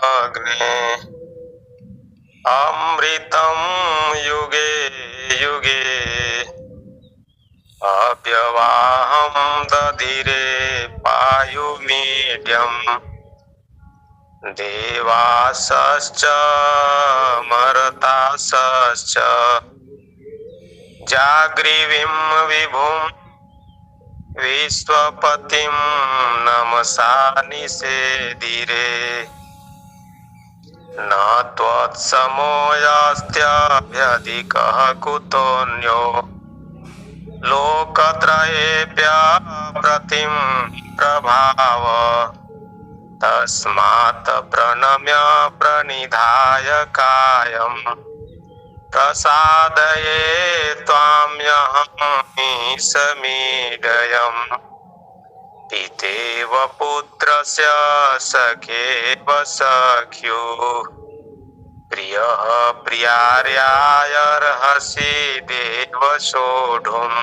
अग्ने अमृतं युगे युगे अव्यवाहं दधिरे पायुमीड्यम् देवासश्च मर्तासश्च जाग्रीवीं विभुं विश्वपतिं नमसा निषेधिरे न त्वत्समोऽस्त्यभ्यधिकः कुतोऽन्यो लोकत्रयेऽप्यप्रतिं प्रभाव तस्मात् प्रणम्य प्रणिधाय कायं प्रसादये त्वाम्यहं समीडयम् पितेव पुत्रस्य सखेव सख्युः प्रियः प्रियार्यायर्हसि देव सोढुम्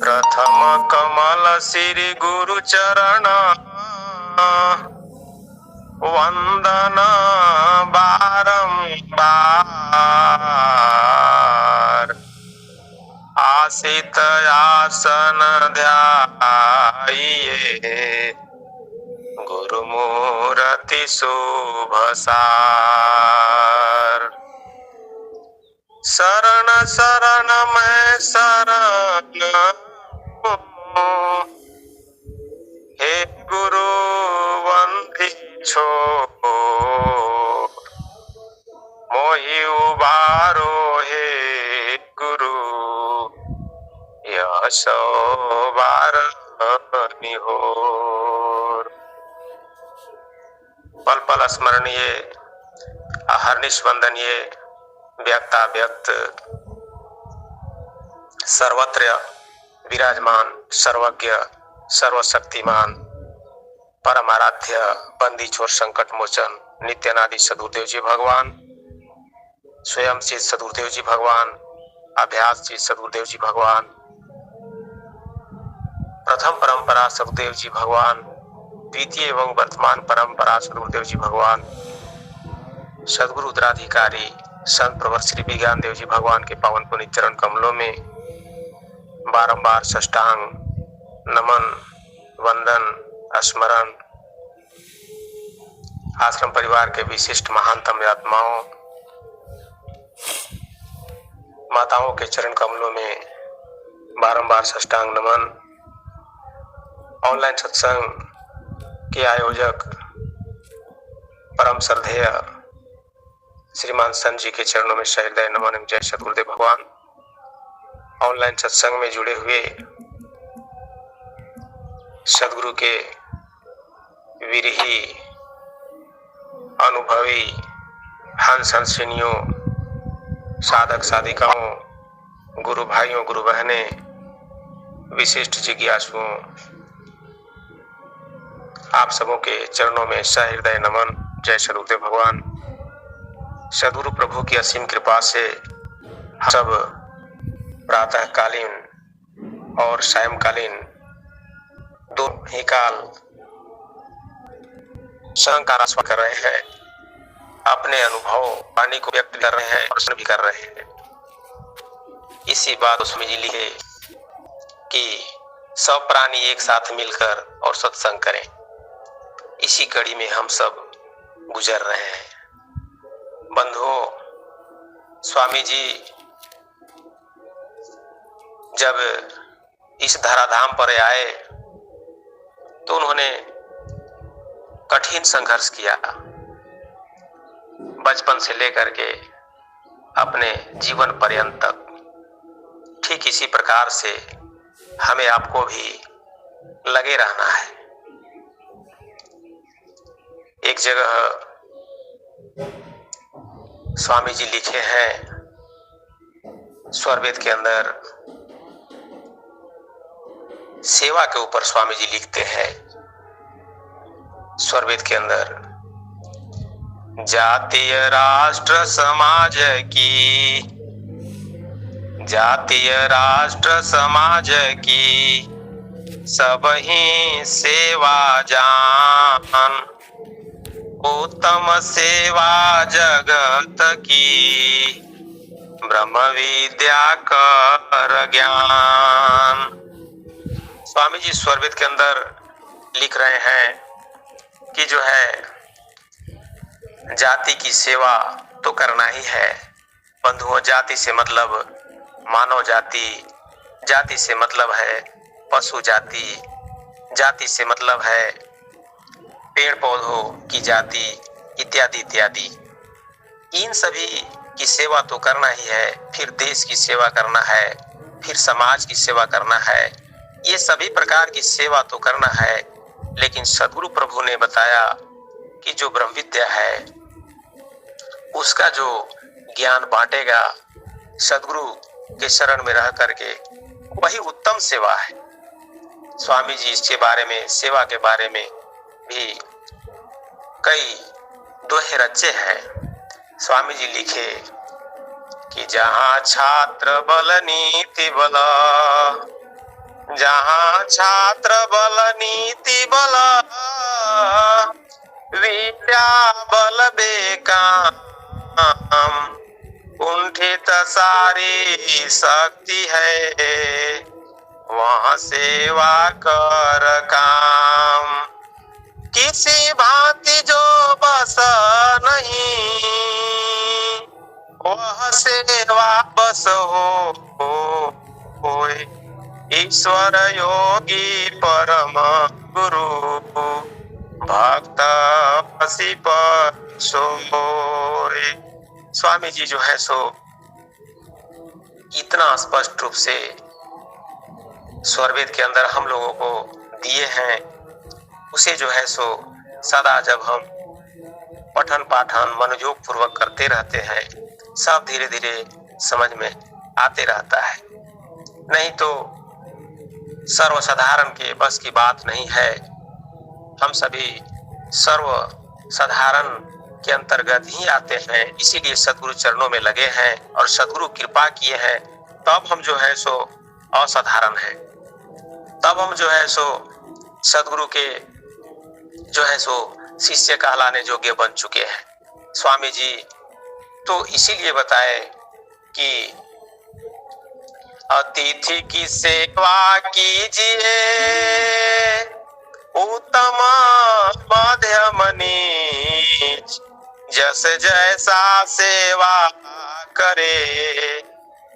प्रथम कमल श्री गुरुचरण वंदन बारंबार आसित आसन ध्याये गुरुमूर्ति शुभसार शरण शरण मैं शरण हे गुरु वंदी छो मोहि उबारो हे गुरु यशो बार निहोर। पल पल स्मरणीय अहर्निश वंदनीय व्यक्ताव्यक्त सर्वत्र विराजमान सर्वज्ञ सर्वशक्तिमान परम आराध्य बंदी छोर संकट मोचन नित्यानादि सदगुरुदेव जी भगवान स्वयं श्री सदगुरुदेव जी भगवान अभ्यास श्री सदगुरुदेव जी भगवान प्रथम परंपरा सदगुरुदेव जी भगवान द्वितीय एवं वर्तमान परंपरा सदगुरुदेव जी भगवान सदगुरु उत्तराधिकारी संत प्रवर श्री विज्ञान देव जी भगवान के पावन पुनीत चरण कमलों में बारंबार साष्टांग नमन वंदन स्मरण। आश्रम परिवार के विशिष्ट महानतम आत्माओं माताओं के चरण कमलों में बारंबार साष्टांग नमन। ऑनलाइन सत्संग के आयोजक परम श्रद्धेय श्रीमान संत जी के चरणों में सहृदय नमन एवं जय सद्गुरुदेव भगवान। ऑनलाइन सत्संग में जुड़े हुए सदगुरु के विरही अनुभवी हंस हंसिनियों साधक साधिकाओं गुरु भाइयों गुरु बहनें विशिष्ट जिज्ञासुओं आप सबों के चरणों में सहृदय नमन जय सद्गुरुदेव भगवान। सद्गुरु प्रभु की असीम कृपा से सब प्रातःकालीन और सायंकालीन दो ही काल संकार कर रहे हैं, अपने अनुभव वाणी को व्यक्त कर रहे हैं, प्रश्न भी कर रहे हैं। इसी बात उसमें जी लिखे कि सब प्राणी एक साथ मिलकर और सत्संग करें। इसी कड़ी में हम सब गुजर रहे हैं। बंधुओं, स्वामी जी जब इस धराधाम पर आए तो उन्होंने कठिन संघर्ष किया। बचपन से लेकर के अपने जीवन पर्यंत तक ठीक इसी प्रकार से हमें आपको भी लगे रहना है। एक जगह स्वामी जी लिखे हैं स्वरवेद के अंदर, सेवा के ऊपर स्वामी जी लिखते हैं स्वरवेद के अंदर, जातीय राष्ट्र समाज की, जातीय राष्ट्र समाज की सब ही सेवा जान, उत्तम सेवा जगत की, ब्रह्म विद्या कर ज्ञान। स्वामी जी स्वरवेद के अंदर लिख रहे हैं कि जो है जाति की सेवा तो करना ही है बंधुओं। जाति से मतलब मानव जाति, जाति से मतलब है पशु जाति, जाति से मतलब है पेड़ पौधों की जाति इत्यादि इत्यादि। इन सभी की सेवा तो करना ही है, फिर देश की सेवा करना है, फिर समाज की सेवा करना है, ये सभी प्रकार की सेवा तो करना है। लेकिन सदगुरु प्रभु ने बताया कि जो ब्रह्म विद्या है उसका जो ज्ञान बांटेगा सदगुरु के शरण में रह करके, वही उत्तम सेवा है। स्वामी जी इसके बारे में, सेवा के बारे में भी कई दोहे रचे हैं। स्वामी जी लिखे कि जहाँ छात्र बल नीति बल, जहाँ छात्र बल नीति बल, विद्या बल बेकाम, कुंठित सारी शक्ति है, वहाँ सेवा कर काम। किसी भांति जो बस नहीं, वह सेवा बस होए। ईश्वर योगी परम गुरु, भक्त पसी पर सोए। स्वामी जी जो है सो इतना स्पष्ट रूप से स्वरवेद के अंदर हम लोगों को दिए हैं, उसे जो है सो सदा जब हम पठन पाठन मनोयोग पूर्वक करते रहते हैं, सब धीरे धीरे समझ में आते रहता है। नहीं तो सर्वसाधारण के बस की बात नहीं है। हम सभी सर्व साधारण के अंतर्गत ही आते हैं, इसीलिए सदगुरु चरणों में लगे हैं और सदगुरु कृपा किए हैं, तब हम जो है सो असाधारण हैं, तब हम जो है सो सदगुरु के जो है सो शिष्य कहलाने योग्य बन चुके हैं। स्वामी जी तो इसीलिए बताए कि अतिथि की सेवा कीजिए, उत्तम मध्यम नीच, जस जैसा सेवा करे,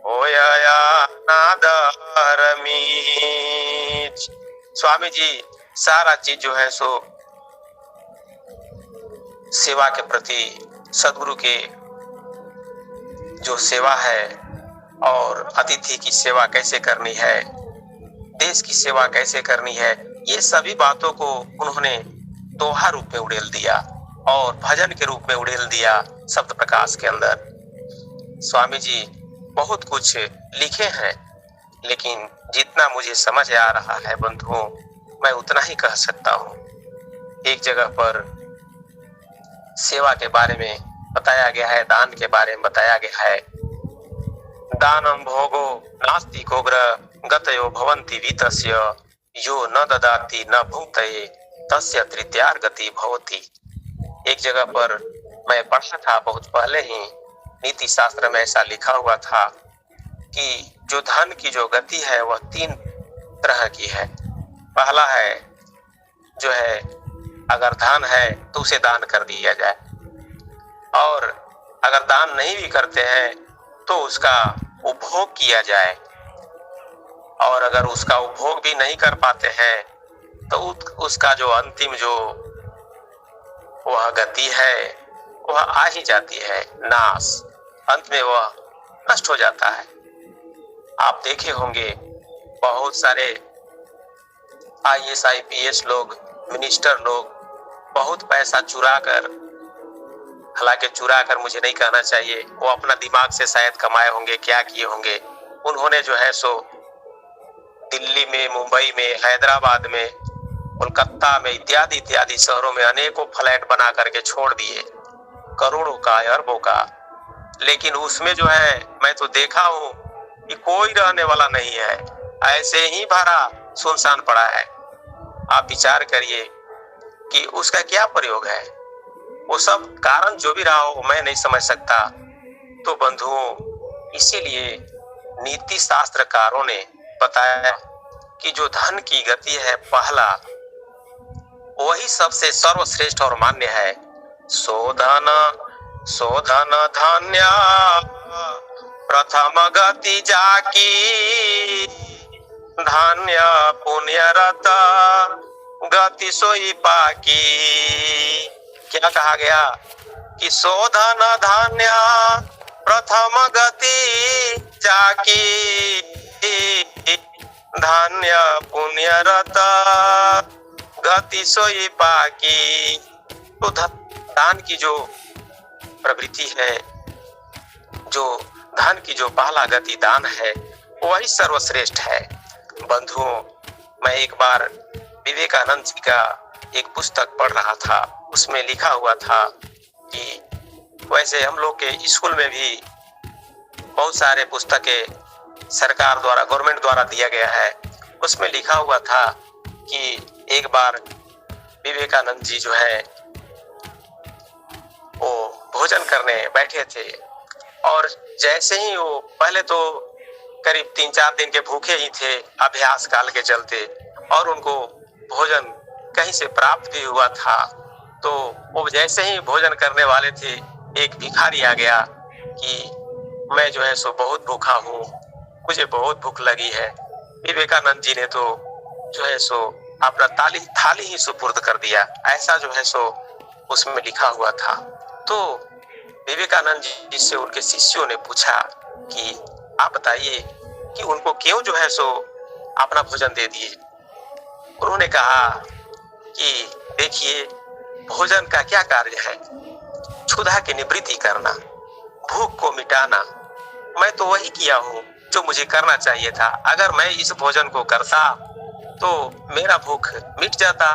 होया नादर मीच। स्वामी जी सारा चीज जो है सो सेवा के प्रति, सदगुरु के जो सेवा है और अतिथि की सेवा कैसे करनी है, देश की सेवा कैसे करनी है, ये सभी बातों को उन्होंने दोहा रूप में उड़ेल दिया और भजन के रूप में उड़ेल दिया शब्द प्रकाश के अंदर। स्वामी जी बहुत कुछ लिखे हैं, लेकिन जितना मुझे समझ आ रहा है बंधुओं, मैं उतना ही कह सकता हूँ। एक जगह पर सेवा के बारे में बताया गया है, दान के बारे में बताया गया है। दानम भोगो नास्ति कोग्र गतयो भवन्ति वितस्य, यो न ददाति न भुंक्तये तस्य तृतीयार गति भवति। एक जगह पर मैं पढ़ा था बहुत पहले ही, नीति शास्त्र में ऐसा लिखा हुआ था कि जो धन की जो गति है वह 3 तरह की है। पहला है जो है अगर धन है तो उसे दान कर दिया जाए, और अगर दान नहीं भी करते हैं तो उसका उपभोग किया जाए, और अगर उसका उपभोग भी नहीं कर पाते हैं तो उसका जो अंतिम जो वह गति है वह आ ही जाती है, नाश। अंत में वह नष्ट हो जाता है। आप देखे होंगे बहुत सारे IAS IPS लोग, मिनिस्टर लोग बहुत पैसा चुरा कर, हालांकि चुरा कर मुझे नहीं कहना चाहिए, वो अपना दिमाग से शायद कमाए होंगे, क्या किए होंगे। उन्होंने जो है सो दिल्ली में, मुंबई में, हैदराबाद में, कोलकाता में इत्यादि इत्यादि शहरों में अनेकों फ्लैट बना करके छोड़ दिए, करोड़ों का, अरबों का। लेकिन उसमें जो है मैं तो देखा हूँ कि कोई रहने वाला नहीं है, ऐसे ही भरा सुनसान पड़ा है। आप विचार करिए कि उसका क्या प्रयोग है। वो सब कारण जो भी रहा हो मैं नहीं समझ सकता। तो बंधुओं, इसीलिए नीति शास्त्रकारों ने बताया कि जो धन की गति है पहला, वही सबसे सर्वश्रेष्ठ और मान्य है। शोधन शोधन धन्य प्रथम गति जाकी, धन्य पुण्यरत गति सोई पाकी। क्या कहा गया कि शोधन धन्य प्रथम गति जाकी, धन्य पुण्यरत गति सोई पाकी। तो दान की जो प्रवृत्ति है, जो धन की जो पहला गति दान है, वही सर्वश्रेष्ठ है। बंधुओं, मैं एक बार विवेकानंद जी का एक पुस्तक पढ़ रहा था, उसमें लिखा हुआ था कि वैसे हम लोग के स्कूल में भी बहुत सारे पुस्तकें सरकार द्वारा, गवर्नमेंट द्वारा दिया गया है। उसमें लिखा हुआ था कि एक बार विवेकानंद जी जो है वो भोजन करने बैठे थे, और जैसे ही वो, पहले तो करीब 3-4 दिन के भूखे ही थे अभ्यास काल के चलते, और उनको भोजन कहीं से प्राप्त भी हुआ था। तो वो जैसे ही भोजन करने वाले थे, एक भिखारी आ गया कि मैं जो है सो बहुत भूखा हूँ, मुझे बहुत भूख लगी है। विवेकानंद जी ने तो जो है सो अपना थाली ही सुपुर्द कर दिया, ऐसा जो है सो उसमें लिखा हुआ था। तो विवेकानंद जी से उनके शिष्यों ने पूछा कि आप बताइए कि उनको क्यों जो है सो अपना भोजन दे दिए। उन्होंने कहा कि देखिए, भोजन का क्या कार्य है? क्षुधा की निवृत्ति करना, भूख को मिटाना। मैं तो वही किया हूँ जो मुझे करना चाहिए था। अगर मैं इस भोजन को करता तो मेरा भूख मिट जाता,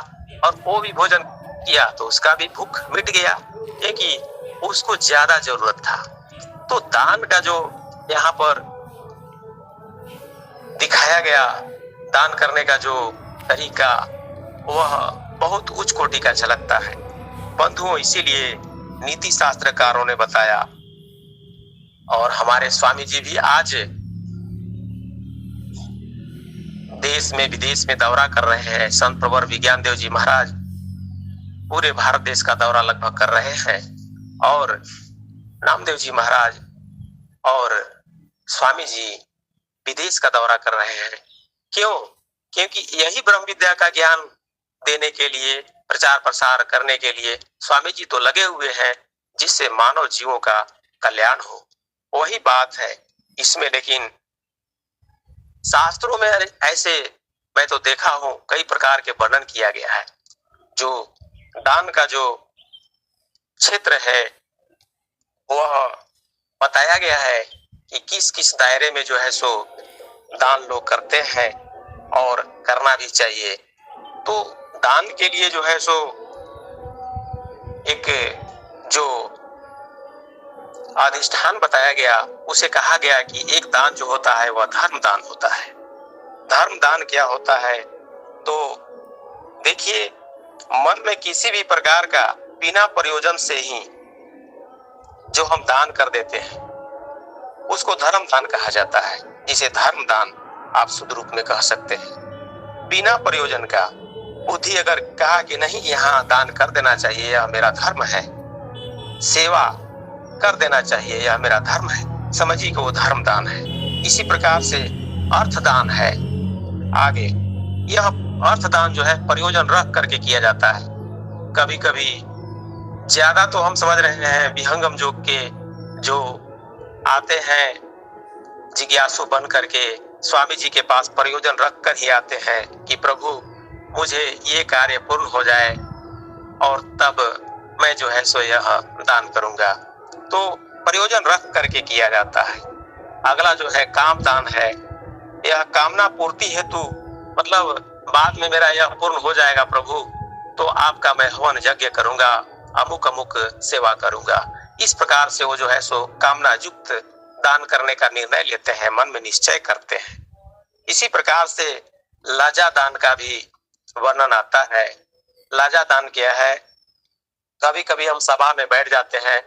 और वो भी भोजन किया तो उसका भी भूख मिट गया, क्योंकि उसको ज्यादा जरूरत था। तो दान का जो यहाँ पर दिखाया गया, दान करने का जो तरीका, वह बहुत उच्च कोटि का झलकता है। बंधुओं, इसीलिए नीति शास्त्रकारों ने बताया, और हमारे स्वामी जी भी आज देश में विदेश में दौरा कर रहे हैं। संत प्रवर विज्ञान देव जी महाराज पूरे भारत देश का दौरा लगभग कर रहे हैं, और नामदेव जी महाराज और स्वामी जी विदेश का दौरा कर रहे हैं। क्यों? क्योंकि यही ब्रह्म विद्या का ज्ञान देने के लिए, प्रचार प्रसार करने के लिए स्वामी जी तो लगे हुए हैं, जिससे मानव जीवों का कल्याण हो। वही बात है इसमें। लेकिन शास्त्रों में ऐसे मैं तो देखा हूं, कई प्रकार के वर्णन किया गया है। जो दान का जो क्षेत्र है, वह बताया गया है कि किस किस दायरे में जो है सो दान लोग करते हैं, और करना भी चाहिए। तो दान के लिए जो है सो एक जो अधिष्ठान बताया गया, उसे कहा गया कि एक दान जो होता है वह धर्म दान होता है। धर्म दान क्या होता है? तो देखिए, मन में किसी भी प्रकार का बिना प्रयोजन से ही जो हम दान कर देते हैं, उसको धर्म दान कहा जाता है, जिसे धर्म दान आप शुद्ध रूप में कह सकते हैं। बिना प्रयोजन का बुद्धि अगर कहा कि नहीं, यहाँ दान कर देना चाहिए, यह मेरा धर्म है, सेवा कर देना चाहिए, यह मेरा धर्म है, समझिए कि वो धर्म दान है। इसी प्रकार से अर्थदान है। आगे यह अर्थदान जो है प्रयोजन रख करके किया जाता है। कभी कभी ज्यादा तो हम समझ रहे हैं, विहंगम योग के जो आते हैं जिज्ञासु बन करके स्वामी जी के पास प्रयोजन रख कर ही आते हैं कि प्रभु मुझे ये कार्य पूर्ण हो जाए, और तब मैं जो है सो यह दान करूंगा। तो प्रयोजन रख करके किया जाता है। अगला जो है काम दान है। यह कामना पूर्ति हेतु, मतलब बाद में मेरा यह पूर्ण हो जाएगा प्रभु, तो आपका मैं हवन यज्ञ करूंगा, अमुक अमुक सेवा करूंगा। इस प्रकार से वो जो है सो कामना युक्त दान करने का निर्णय लेते हैं, मन में निश्चय करते हैं। इसी प्रकार से लाजा दान का भी वर्णन आता है। लाजा दान क्या है? कभी कभी हम सभा में बैठ जाते हैं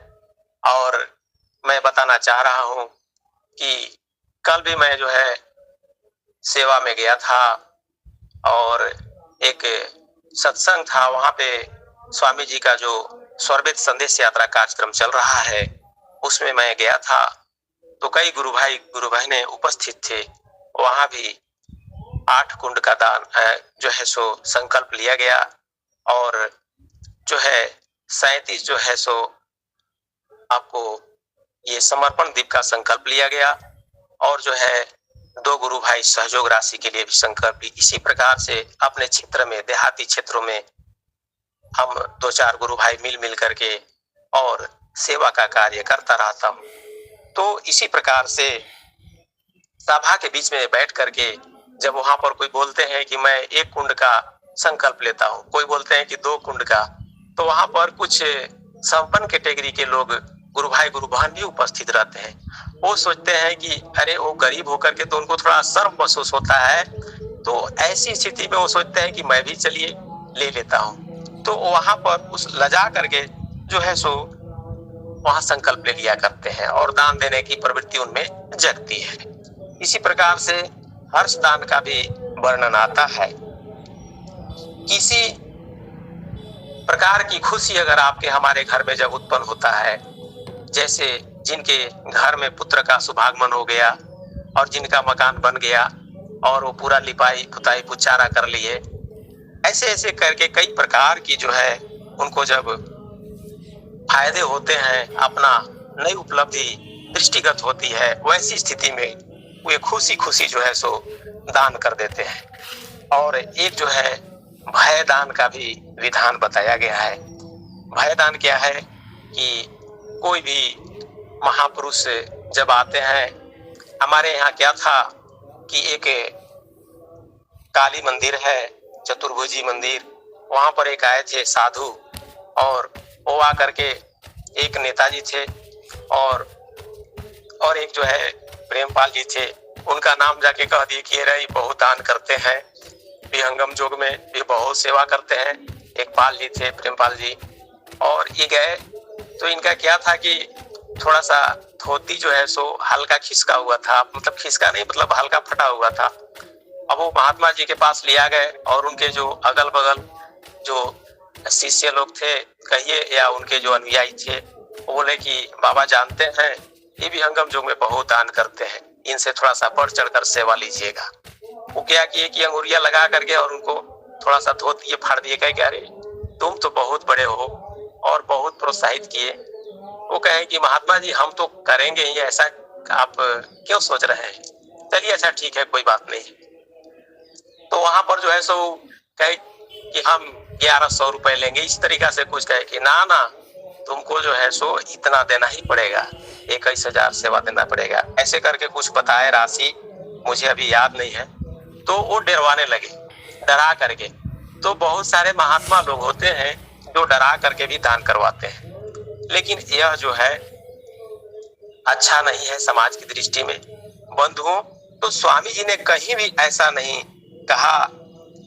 और मैं बताना चाह रहा हूं कि कल भी मैं जो है सेवा में गया था और एक सत्संग था। वहां पे स्वामी जी का जो स्वरवेद संदेश यात्रा कार्यक्रम चल रहा है उसमें मैं गया था। तो कई गुरु बहनें उपस्थित थे। वहां भी 8 कुंड का दान जो है सो संकल्प लिया गया और जो है 37 जो है सो आपको ये समर्पण दीप का संकल्प लिया गया और जो है 2 गुरु भाई सहयोग राशि के लिए भी संकल्प ली। इसी प्रकार से अपने क्षेत्र में देहाती क्षेत्रों में हम 2-4 गुरु भाई मिल करके और सेवा का कार्य करता रहता हूँ। तो इसी प्रकार से सभा के बीच में बैठ करके जब वहां पर कोई बोलते हैं कि मैं 1 कुंड का संकल्प लेता हूँ, कोई बोलते हैं कि 2 कुंड का, तो वहां पर कुछ संपन्न कैटेगरी के लोग गुरु भाई गुरु बहन भी उपस्थित रहते हैं। वो सोचते हैं कि अरे वो गरीब होकर के तो उनको थोड़ा शर्म महसूस होता है, तो ऐसी स्थिति में वो सोचते हैं कि मैं भी चलिए ले लेता हूँ। तो वहां पर उस लजा करके जो है सो वहां संकल्प ले लिया करते हैं और दान देने की प्रवृत्ति उनमें जगती है। इसी प्रकार से हर्ष दान का भी वर्णन आता है। किसी प्रकार की खुशी अगर आपके हमारे घर में जब उत्पन्न होता है, जैसे जिनके घर में पुत्र का शुभागमन हो गया और जिनका मकान बन गया और वो पूरा लिपाई पुताई पुचारा कर लिए, ऐसे ऐसे करके कई प्रकार की जो है उनको जब फायदे होते हैं, अपना नई उपलब्धि दृष्टिगत होती है, वैसी स्थिति में वे खुशी खुशी जो है सो दान कर देते हैं। और एक जो है भय दान का भी विधान बताया गया है। भय दान क्या है कि कोई भी महापुरुष जब आते हैं, हमारे यहाँ क्या था कि एक काली मंदिर है, चतुर्भुजी मंदिर, वहां पर एक आए थे साधु और वो आकर के एक नेताजी थे और एक जो है प्रेमपाल जी थे, उनका नाम जाके कह दिए कि ये बहुत दान करते हैं, विहंगम जोग में भी बहुत सेवा करते हैं। एक पाल जी थे, प्रेमपाल जी, और ये गए तो इनका क्या था कि थोड़ा सा धोती जो है सो हल्का खिसका हुआ था, मतलब खिसका नहीं, मतलब हल्का फटा हुआ था। अब वो महात्मा जी के पास लिया गए और उनके जो अगल बगल जो शिष्य लोग थे कहिए या उनके जो अनुयायी थे, वो बोले कि बाबा जानते हैं ये भी हंगम जोग में बहुत दान करते हैं, इनसे थोड़ा सा बढ़ चढ़कर सेवा लीजिएगा। वो क्या किए कि अंगुरिया लगा करके और उनको थोड़ा सा धोती फाड़ दिए, कहे कि अरे तुम तो बहुत बड़े हो, और बहुत प्रोत्साहित किए। वो कहे कि महात्मा जी हम तो करेंगे ही, ऐसा आप क्यों सोच रहे हैं, चलिए अच्छा ठीक है कोई बात नहीं। तो वहां पर जो है सो कहे कि हम 1100 रुपए लेंगे, इस तरीका से कुछ कहे कि ना ना तुमको जो है सो इतना देना ही पड़ेगा, 21,000 सेवा देना पड़ेगा, ऐसे करके कुछ बताए राशि, मुझे अभी याद नहीं है। तो वो डरवाने लगे, डरा करके। तो बहुत सारे महात्मा लोग होते हैं जो डरा करके भी दान करवाते हैं, लेकिन यह जो है अच्छा नहीं है समाज की दृष्टि में। बंधुओं, तो स्वामी जी ने कहीं भी ऐसा नहीं कहा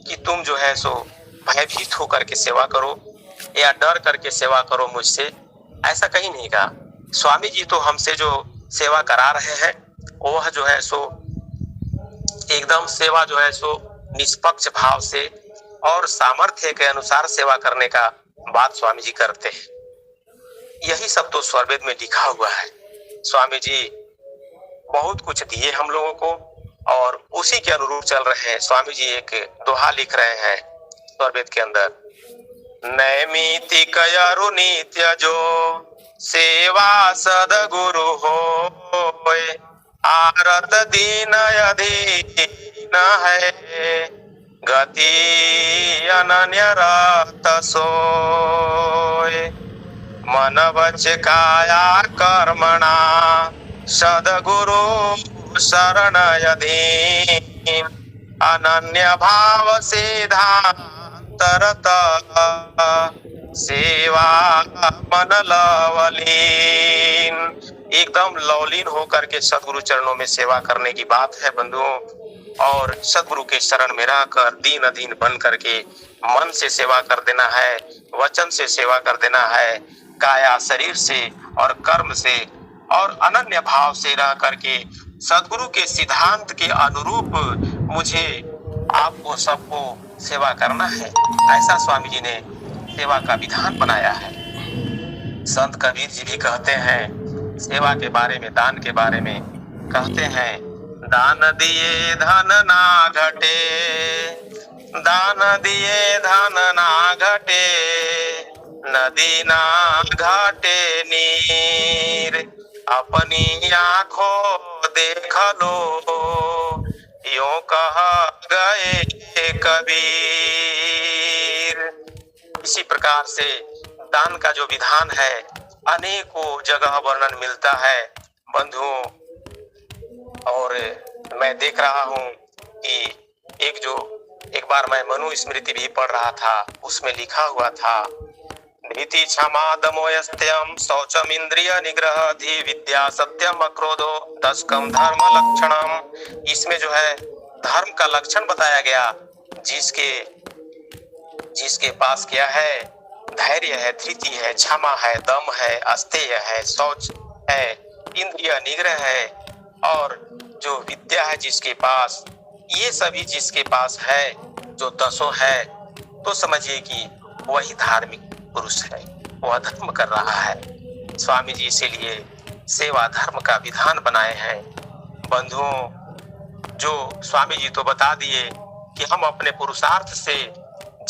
कि तुम जो है सो भयभीत होकर के सेवा करो या डर करके सेवा करो मुझसे, ऐसा कहीं नहीं कहा। स्वामी जी तो हमसे जो सेवा करा रहे हैं वह जो है सो एकदम सेवा जो है सो निष्पक्ष भाव से और सामर्थ्य के अनुसार सेवा करने का बात स्वामी जी करते हैं। यही सब तो स्वरवेद में लिखा हुआ है। स्वामी जी बहुत कुछ दिए हम लोगों को और उसी के अनुरूप चल रहे हैं। स्वामी जी एक दोहा लिख रहे हैं स्वरवेद के अंदर, नैमितिक अरु नित्य जो सेवा सदगुरु होय, आरत दीन अधीन है, गति अनन्य रत सोय, मन वच काया कर्मणा सदगुरु शरण अधीन, अनन्य भाव सिद्धांतरत सेवा मन लवलीन। एकदम लवलीन होकर के सदगुरु चरणों में सेवा करने की बात है बंधुओं। और सदगुरु के शरण में रहकर दीन अधीन बन करके मन से सेवा कर देना है, वचन से सेवा कर देना है, काया शरीर से और कर्म से और अनन्य भाव से रह करके सदगुरु के सिद्धांत के अनुरूप मुझे आपको सबको सेवा करना है। ऐसा स्वामी जी ने सेवा का विधान बनाया है। संत कबीर जी भी कहते हैं सेवा के बारे में, दान के बारे में कहते हैं, दान दिए धन ना घटे, दान दिए धन ना घटे, नदी ना घाटे नीर, अपनी आंखों देख लो, यूं कह गए कबीर। इसी प्रकार से दान का जो विधान है अनेकों जगह वर्णन मिलता है बंधुओं। और मैं देख रहा हूँ कि एक बार मैं मनु स्मृति भी पढ़ रहा था, उसमें लिखा हुआ था, धीति क्षमा दमोयस्त्यम शौचम इंद्रिय निग्रह धी विद्या सत्यम अक्रोधो दशकम धर्म लक्षणम। इसमें जो है धर्म का लक्षण बताया गया, जिसके पास क्या है, धैर्य है, धृति है, क्षमा है, दम है, अस्तेय है, शौच है, इंद्रिय निग्रह है और जो विद्या है जिसके पास, ये सभी जिसके पास है, जो दसों है, तो समझिए कि वही धार्मिक पुरुष है, वह धर्म कर रहा है। स्वामी जी इसीलिए सेवा धर्म का विधान बनाए हैं। बंधुओं, जो स्वामी जी तो बता दिए कि हम अपने पुरुषार्थ से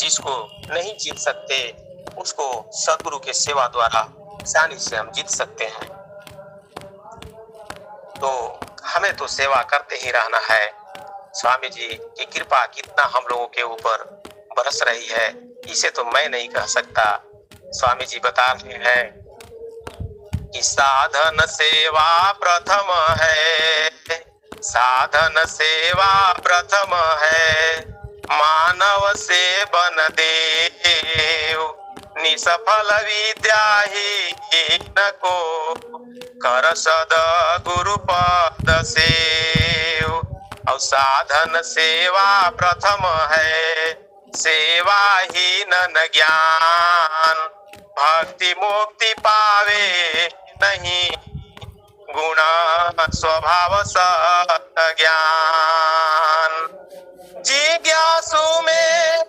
जिसको नहीं जीत सकते उसको सदगुरु के सेवा द्वारा आसानी से हम जीत सकते हैं। तो हमें तो सेवा करते ही रहना है। स्वामी जी की कृपा कितना हम लोगों के ऊपर बरस रही है, इसे तो मैं नहीं कह सकता। स्वामी जी बता रहे हैं कि साधन सेवा प्रथम है, साधन सेवा प्रथम है, मानव से बन देव, निसफल विद्या न को, कर सद गुरु पद सेव। और साधन सेवा प्रथम है, सेवा ही न ज्ञान, भक्ति मुक्ति पावे नहीं, गुण स्वभाव सत ज्ञान। जिज्ञासु में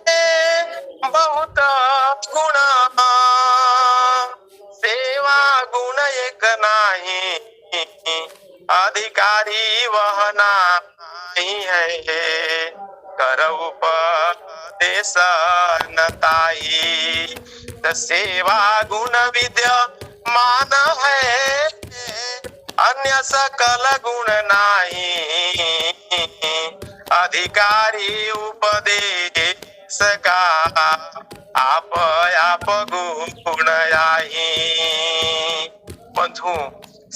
बहुत गुण, सेवा गुण एक नाही, अधिकारी वह नहीं है, कर उपदेश न ताई। सेवा गुण विद्या मान है, अन्य सकल गुण नाही, अधिकारी उपदेश का आप गुण आही। बंधु,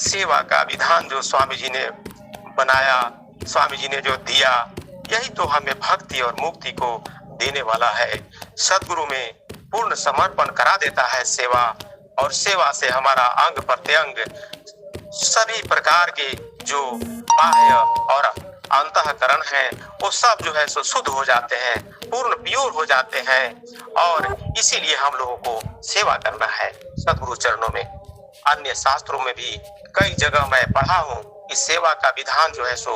सेवा का विधान जो स्वामी जी ने बनाया, स्वामी जी ने जो दिया, यही तो हमें भक्ति और मुक्ति को देने वाला है। सदगुरु में पूर्ण समर्पण करा देता है सेवा, और सेवा से हमारा अंग प्रत्यंग सभी प्रकार के जो बाह्य और अंतःकरण है वो सब जो है सो शुद्ध हो जाते हैं, पूर्ण प्योर हो जाते हैं। और इसीलिए हम लोगों को सेवा करना है सदगुरु चरणों में। अन्य शास्त्रों में भी कई जगह मैं पढ़ा हूँ कि सेवा का विधान जो है सो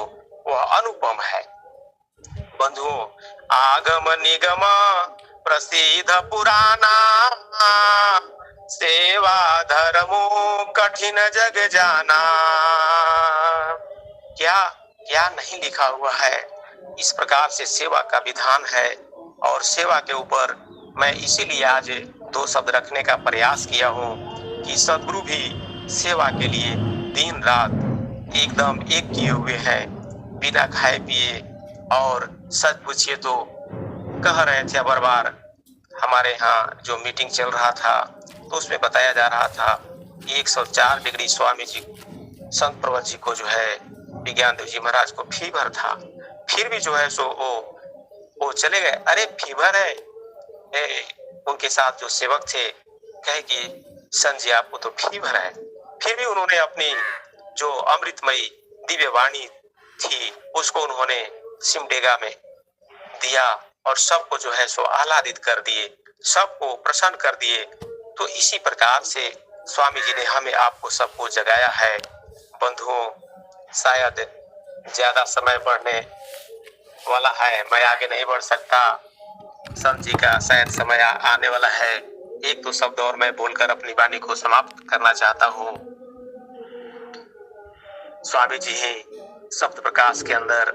वह अनुपम है। बंधुओं, आगम निगम प्रसिद्ध पुराना, सेवा धर्मो कठिन जग जाना। क्या नहीं लिखा हुआ है। इस प्रकार से सेवा का विधान है, और सेवा के ऊपर मैं इसीलिए आज 2 शब्द रखने का प्रयास किया हूँ कि सदगुरु भी सेवा के लिए दिन रात एकदम एक किए हुए हैं, बिना खाए पिए। और सच पूछिए तो कह रहे थे बार बार, हमारे यहाँ जो मीटिंग चल रहा था तो उसमें बताया जा रहा था 104 डिग्री स्वामी जी संत प्रवर जी को जो है विज्ञान देव जी महाराज को फीवर था, फिर भी जो है सो वो चले गए। अरे फीवर है, उनके साथ जो सेवक थे कहे कि संत जी आपको तो फीवर है, फिर भी उन्होंने अपनी जो अमृतमयी दिव्य वाणी थी उसको उन्होंने सिमडेगा में दिया और सबको जो है सो आह्लादित कर दिए, सबको प्रसन्न कर दिए। तो इसी प्रकार से स्वामी जी ने हमें आपको सबको जगाया है। बंधुओं, शायद ज्यादा समय बढ़ने वाला है, मैं आगे नहीं बढ़ सकता। संत जी का शायद समय आने वाला है। एक दो शब्द और मैं बोलकर अपनी वाणी को समाप्त करना चाहता हूँ। स्वामी जी ही सप्त प्रकाश के अंदर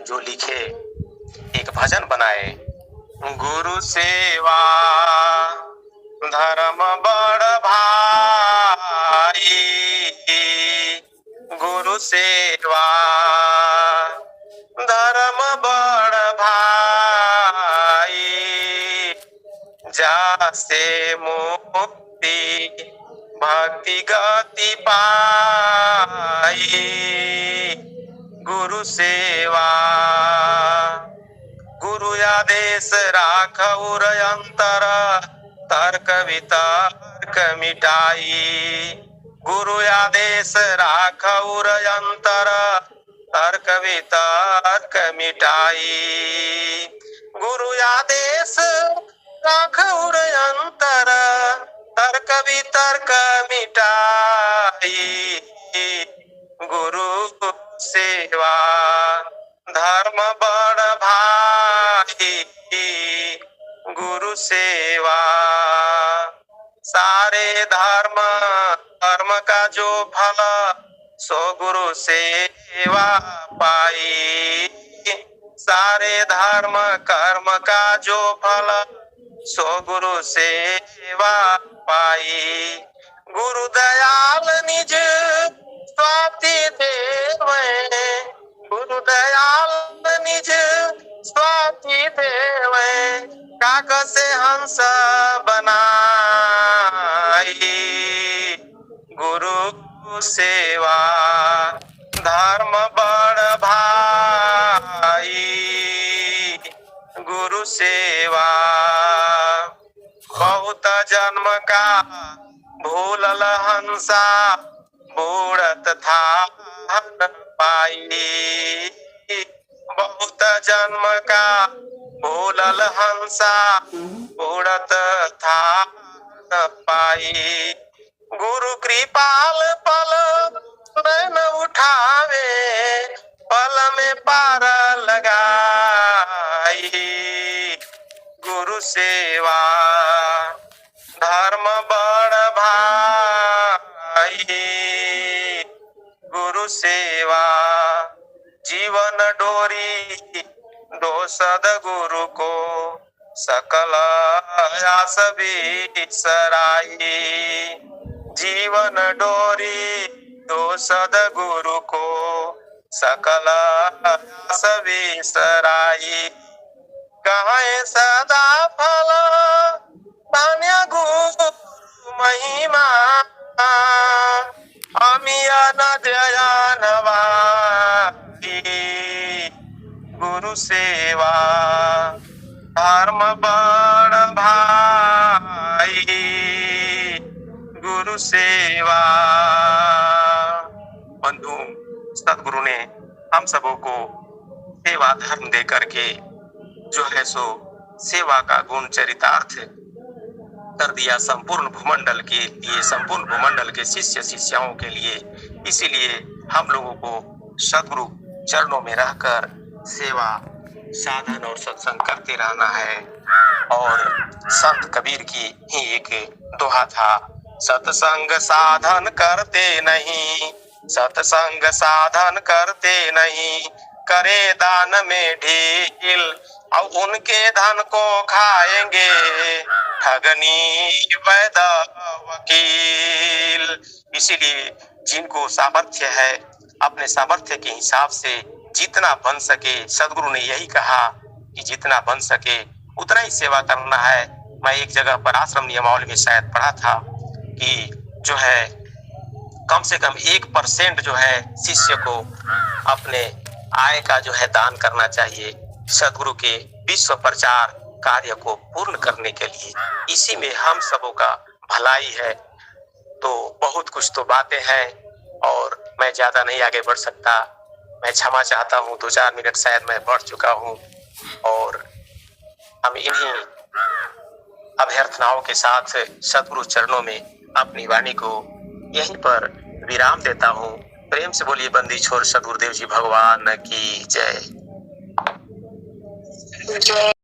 जो लिखे एक भजन बनाए, गुरु सेवा धर्म बड़ भाई, गुरु सेवा धर्म बड़ भाई, जासे मुक्ति भक्ति गति पाई, गुरु सेवा गुरु आदेश राखउर अंतर, तर्क वितर्क मिटाई, गुरु आदेश राखउर अंतर, तर्क वितर्क मिटाई, गुरु आदेश राखउर अंतर, तर्क वितर्क मिटाई, गुरु सेवा धर्म बड़ भाई, गुरु सेवा सारे धर्म कर्म का जो फल, सो गुरु सेवा पाई, सारे धर्म कर्म का जो फल, सो गुरु सेवा पाई, गुरु दयाल निज स्वाति देवे, गुरु दयाल निज स्वाति देवे, काक से हंस बनाई, गुरु सेवा धर्म बड़ भाई, गुरु सेवा बहुत जन्म का भूलल हंसा, बूढ़त था पाई, बहुत जन्म का भूलल हंसा, बूढ़त था पाई, गुरु कृपाल पल नैन उठावे, पल में पार लगाई, गुरु सेवा धर्म बड़ भाई, गुरु सेवा जीवन डोरी दो सद्गुरु को, सकल आस बिसराई, जीवन डोरी दो सद्गुरु को, सकल आस बिसराई, कहे सदा फल धन्य गुरु महिमा, अमिया नदयनवा, गुरु सेवा धर्म बड़ भाई, गुरु सेवा। बंधु, सदगुरु ने हम सबों को सेवा धर्म दे करके जो है सो सेवा का गुण चरितार्थ कर दिया संपूर्ण भूमंडल के लिए, संपूर्ण भूमंडल के शिष्य शिष्याओं के लिए। इसीलिए हम लोगों को सदगुरु चरणों में रहकर सेवा साधन और सत्संग करते रहना है। और संत कबीर की ही एक दोहा था, सत्संग साधन करते नहीं, सत्संग साधन करते नहीं, करे दान में ढील, और उनके धन को खाएंगे ठगनी वैद वकील। इसीलिए जिनको सामर्थ्य है अपने सामर्थ्य के हिसाब से जितना बन सके, सदगुरु ने यही कहा कि जितना बन सके उतना ही सेवा करना है। मैं एक जगह पर आश्रम नियमावली में शायद पढ़ा था कि जो है कम से कम 1% जो है शिष्य को अपने आय का जो है दान करना चाहिए सदगुरु के विश्व प्रचार कार्य को पूर्ण करने के लिए। इसी में हम सबों का भलाई है। तो बहुत कुछ तो बातें हैं और मैं ज्यादा नहीं आगे बढ़ सकता। मैं क्षमा चाहता हूँ, 2-4 मिनट शायद मैं बढ़ चुका हूँ और हम इन्हीं अभ्यर्थनाओं के साथ सद्गुरु चरणों में अपनी वाणी को यहीं पर विराम देता हूँ। प्रेम से बोलिए बंदी छोड़ सद्गुरुदेव जी भगवान की जय।